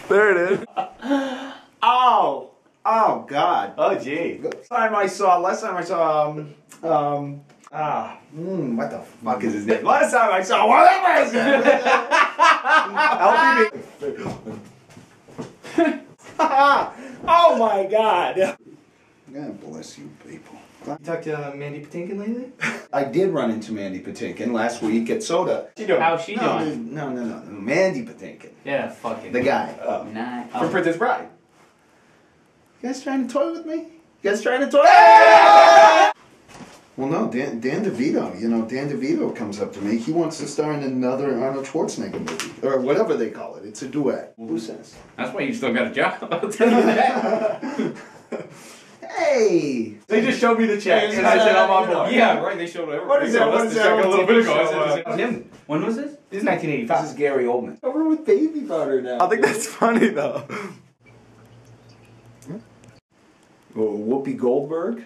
There it is. Oh! Oh, God. Oh, gee. Last time I saw, what the fuck is his name? Last time I saw, whatever his name LPB. Oh my God. God bless you people. You talked to Mandy Patinkin lately? I did run into Mandy Patinkin last week at Soda. How's she doing? No. Mandy Patinkin. Yeah, fucking. The guy. From Princess Bride. You guys trying to toy with me? You guys trying to toy? Well, no, Dan DeVito. You know, Dan DeVito comes up to me. He wants to star in another Arnold Schwarzenegger movie. Or whatever they call it. It's a duet. Who says? That's why you still got a job. I'll tell you that. Hey! They just showed me the check, and I said I'm on board. Yeah, right. They showed everything. What is that? What is that? A little bit ago. When was this? This is 1985. This is Gary Oldman. Over with baby powder now. I think that's funny though. Whoopi Goldberg?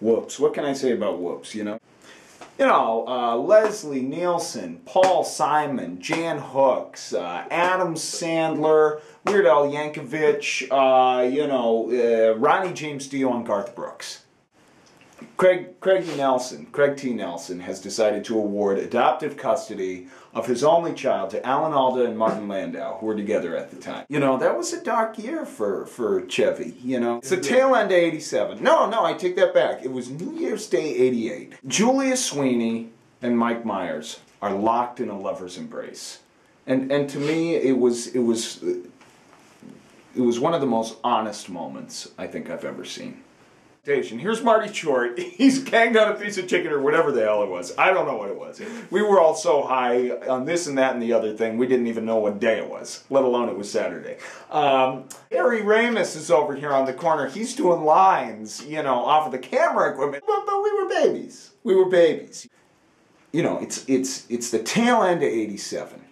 Whoops. What can I say about Whoops, you know? You know, Leslie Nielsen, Paul Simon, Jan Hooks, Adam Sandler, Weird Al Yankovic, Ronnie James Dio, and Garth Brooks. Craig T. Nelson has decided to award adoptive custody of his only child to Alan Alda and Martin Landau, who were together at the time. You know, that was a dark year for Chevy, you know. It's the tail end of 87. No, I take that back. It was New Year's Day 88. Julia Sweeney and Mike Myers are locked in a lover's embrace. And to me, it was one of the most honest moments I think I've ever seen. Here's Marty Short. He's ganged on a piece of chicken or whatever the hell it was. I don't know what it was. We were all so high on this and that and the other thing, we didn't even know what day it was, let alone it was Saturday. Harry Ramis is over here on the corner. He's doing lines, you know, off of the camera equipment. But we were babies. We were babies. You know, it's the tail end of 87.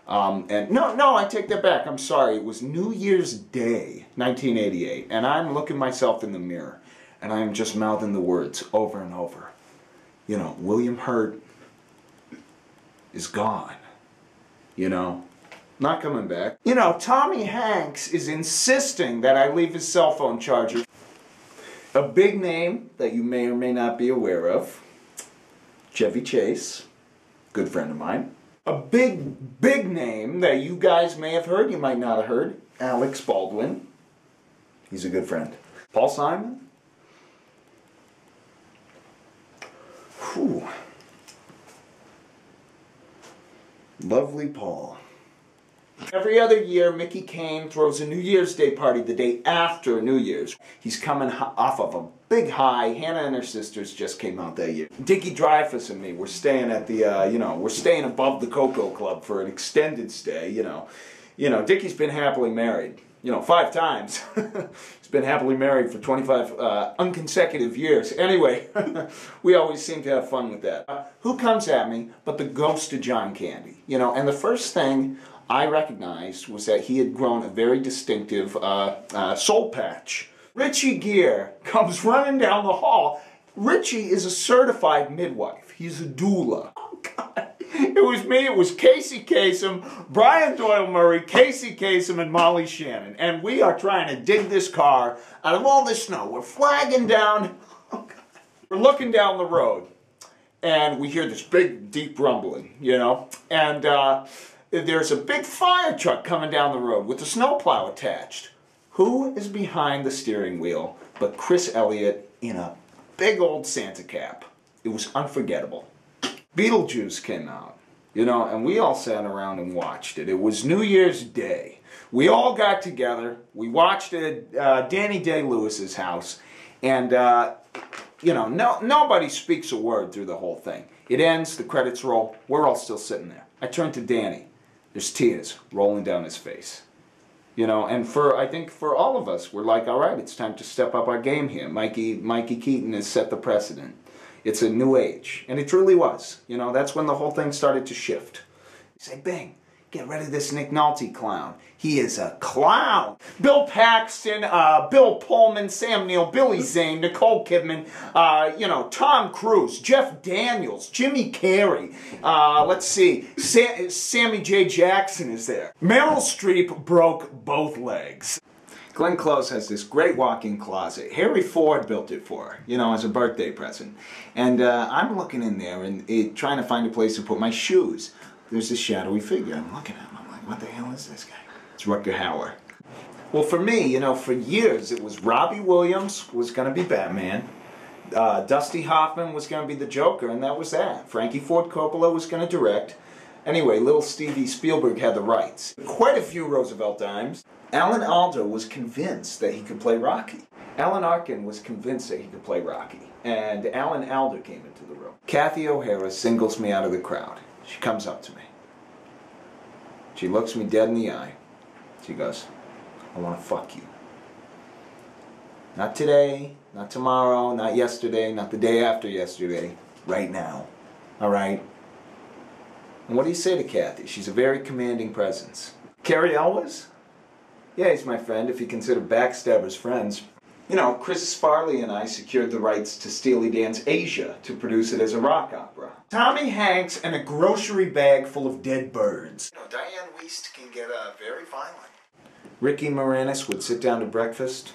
And no, I take that back. I'm sorry. It was New Year's Day, 1988, and I'm looking myself in the mirror, and I'm just mouthing the words over and over. You know, William Hurt is gone. You know, not coming back. You know, Tommy Hanks is insisting that I leave his cell phone charger. A big name that you may or may not be aware of, Chevy Chase, good friend of mine. A big name that you guys may have heard, you might not have heard, Alex Baldwin. He's a good friend. Paul Simon. Whew. Lovely Paul. Every other year, Mickey Caine throws a New Year's Day party the day after New Year's. He's coming off of a big high. Hannah and her sisters just came out that year. Dickie Dreyfuss and me, we're staying at the, we're staying above the Cocoa Club for an extended stay, you know. Dickie's been happily married, 5 times. He's been happily married for 25 unconsecutive years. Anyway, we always seem to have fun with that. Who comes at me but the ghost of John Candy, and the first thing I recognized was that he had grown a very distinctive soul patch. Richie Gere comes running down the hall. Richie is a certified midwife. He's a doula. Oh, God. It was me, it was Casey Kasem, Brian Doyle Murray, Casey Kasem, and Molly Shannon. And we are trying to dig this car out of all this snow. We're flagging down. Oh, God. We're looking down the road. And we hear this big, deep rumbling, And there's a big fire truck coming down the road with a snowplow attached. Who is behind the steering wheel but Chris Elliott in a big old Santa cap? It was unforgettable. Beetlejuice came out, and we all sat around and watched it. It was New Year's Day. We all got together. We watched it at Danny Day-Lewis's house. And, nobody speaks a word through the whole thing. It ends, the credits roll. We're all still sitting there. I turn to Danny. There's tears rolling down his face. And I think for all of us, we're like, all right, it's time to step up our game here. Mikey Keaton has set the precedent. It's a new age. And it truly was. That's when the whole thing started to shift. You say, Bing, Get rid of this Nick Nolte clown. He is a clown. Bill Paxton, Bill Pullman, Sam Neill, Billy Zane, Nicole Kidman, Tom Cruise, Jeff Daniels, Jimmy Carrey. Let's see, Sammy J. Jackson is there. Meryl Streep broke both legs. Glenn Close has this great walk-in closet. Harry Ford built it for her, as a birthday present. And I'm looking in there and trying to find a place to put my shoes. There's this shadowy figure. I'm looking at him. I'm like, what the hell is this guy? It's Rutger Hauer. Well, for me, for years, it was Robbie Williams was going to be Batman. Dusty Hoffman was going to be the Joker, and that was that. Frankie Ford Coppola was going to direct. Anyway, little Stevie Spielberg had the rights. Quite a few Roosevelt dimes. Alan Alda was convinced that he could play Rocky. Alan Arkin was convinced that he could play Rocky. And Alan Alda came into the room. Kathy O'Hara singles me out of the crowd. She comes up to me. She looks me dead in the eye. She goes, I want to fuck you. Not today, not tomorrow, not yesterday, not the day after yesterday. Right now. All right? And what do you say to Kathy? She's a very commanding presence. Cary Elwes? Yeah, he's my friend, if you consider backstabbers friends. Chris Farley and I secured the rights to Steely Dan's Asia to produce it as a rock opera. Tommy Hanks and a grocery bag full of dead birds. Diane Wiest can get very violent. Ricky Moranis would sit down to breakfast,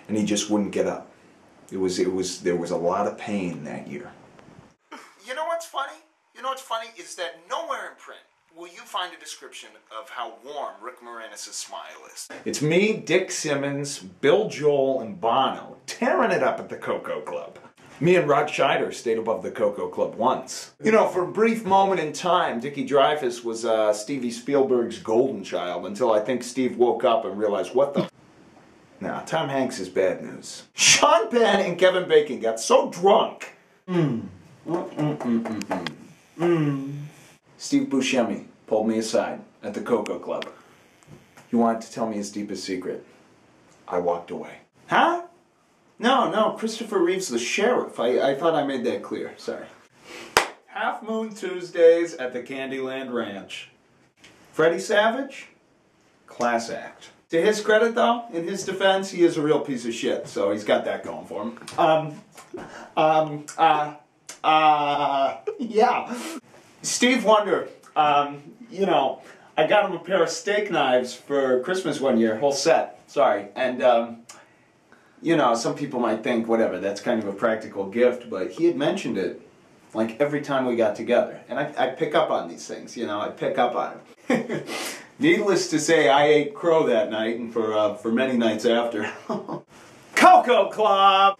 and he just wouldn't get up. There was a lot of pain that year. You know what's funny? Is that nowhere in print will you find a description of how warm Rick Moranis' smile is. It's me, Dick Simmons, Bill Joel, and Bono tearing it up at the Cocoa Club. Me and Rod Scheider stayed above the Cocoa Club once. For a brief moment in time, Dickie Dreyfuss was Stevie Spielberg's golden child until I think Steve woke up and realized, what the Nah, Tom Hanks is bad news. Sean Penn and Kevin Bacon got so drunk. Steve Buscemi pulled me aside at the Cocoa Club. He wanted to tell me his deepest secret. I walked away. Huh? No, Christopher Reeve's the sheriff. I thought I made that clear. Sorry. Half Moon Tuesdays at the Candyland Ranch. Freddie Savage? Class act. To his credit, though, in his defense, he is a real piece of shit, so he's got that going for him. Yeah. Steve Wonder, I got him a pair of steak knives for Christmas one year, whole set, sorry, and, some people might think, whatever, that's kind of a practical gift, but he had mentioned it, like, every time we got together, and I pick up on these things, I pick up on it. Needless to say, I ate crow that night, and for many nights after. Cocoa Club!